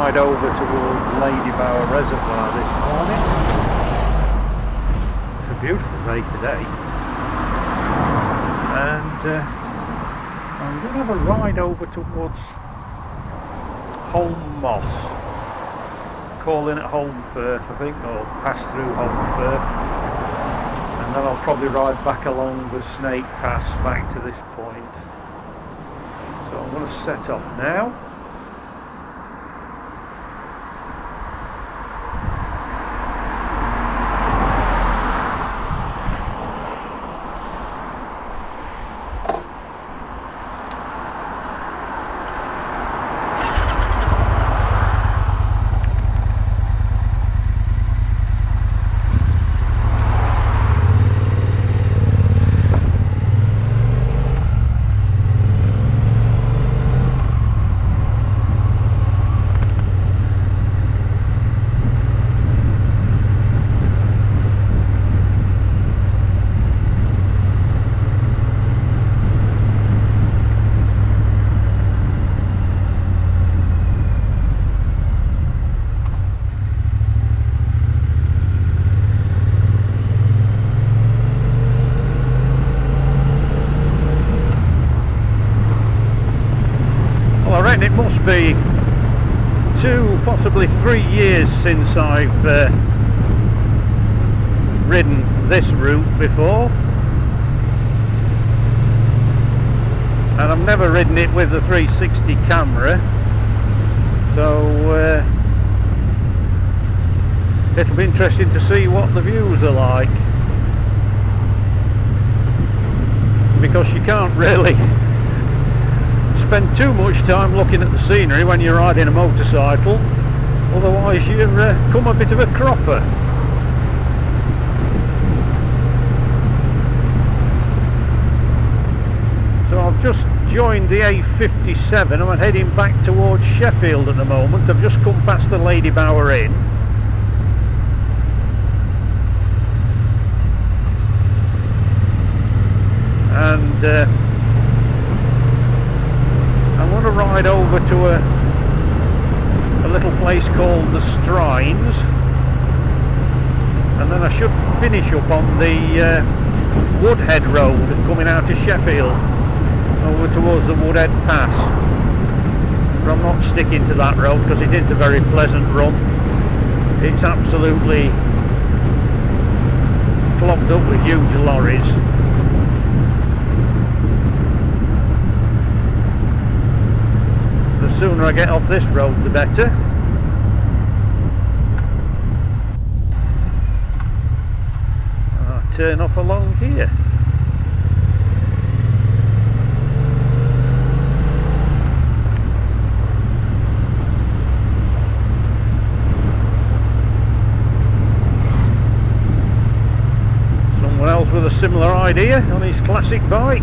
ride over towards Ladybower Reservoir this morning. It's a beautiful day today, and I'm going to have a ride over towards Holme Moss, calling it Holmefirth I think, or pass through Holmefirth, and then I'll probably ride back along the Snake Pass back to this point. So I'm going to set off now. It must be 2, possibly 3 years since I've ridden this route before, and I've never ridden it with the 360 camera, so it'll be interesting to see what the views are like, because you can't really spend too much time looking at the scenery when you're riding a motorcycle, otherwise you come a bit of a cropper. So I've just joined the A57. I'm heading back towards Sheffield at the moment. I've just come past the Ladybower Inn, and I want to ride over to a little place called the Strines, and then I should finish up on the Woodhead Road coming out of Sheffield over towards the Woodhead Pass. But I'm not sticking to that road because it isn't a very pleasant run. It's absolutely clogged up with huge lorries. The sooner I get off this road the better. I'll turn off along here. Someone else with a similar idea on his classic bike.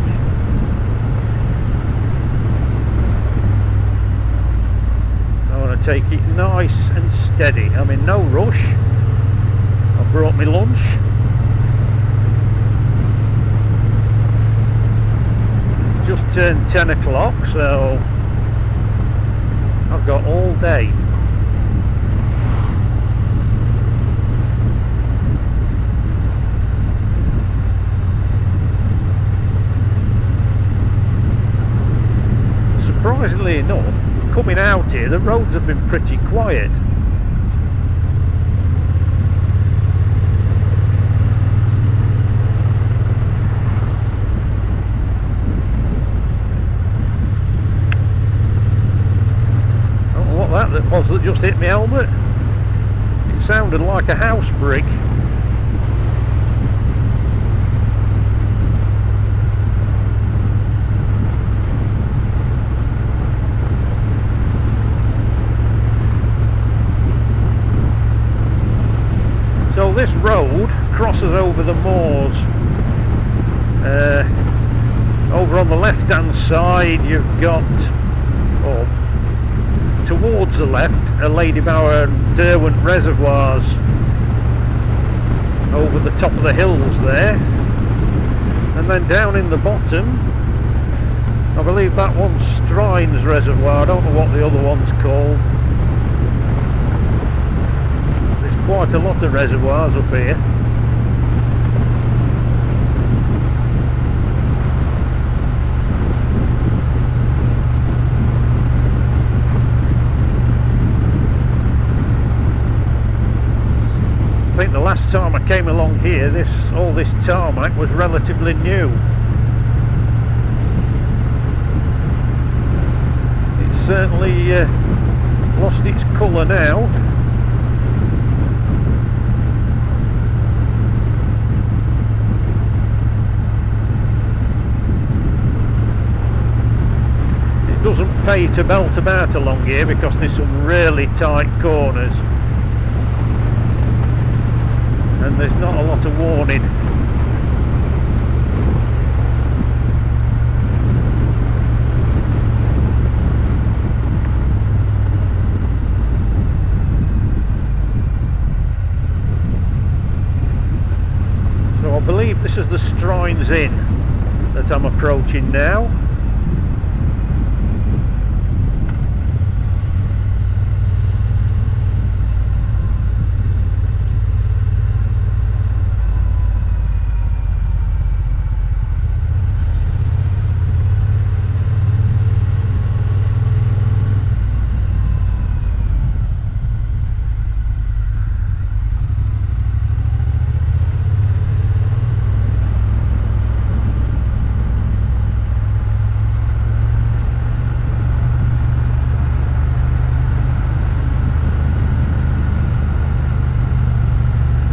Take it nice and steady. I'm in no rush. I've brought me lunch. It's just turned 10 o'clock, so I've got all day. Surprisingly enough, coming out here, the roads have been pretty quiet. I don't know what that was that just hit my helmet. It sounded like a house brick. So this road crosses over the moors. Over on the left hand side you've got, or towards the left, a Ladybower and Derwent reservoirs over the top of the hills there, and then down in the bottom I believe that one's Strines Reservoir. I don't know what the other one's called. quite a lot of reservoirs up here. I think the last time I came along here, all this tarmac was relatively new. It's certainly lost its colour now. It doesn't pay to belt about along here because there's some really tight corners. And there's not a lot of warning. So I believe this is the Strines Inn that I'm approaching now.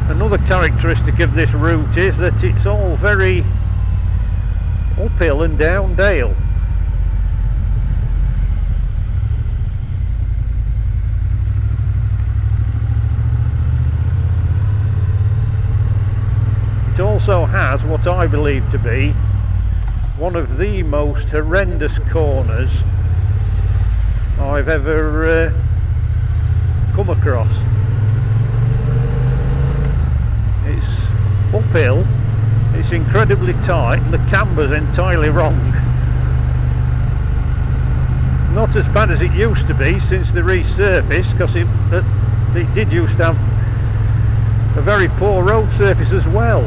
Another characteristic of this route is that it's all very uphill and down dale. It also has what I believe to be one of the most horrendous corners I've ever come across. It's uphill, it's incredibly tight, and the camber's entirely wrong. Not as bad as it used to be since the resurfaced, because it did used to have a very poor road surface as well.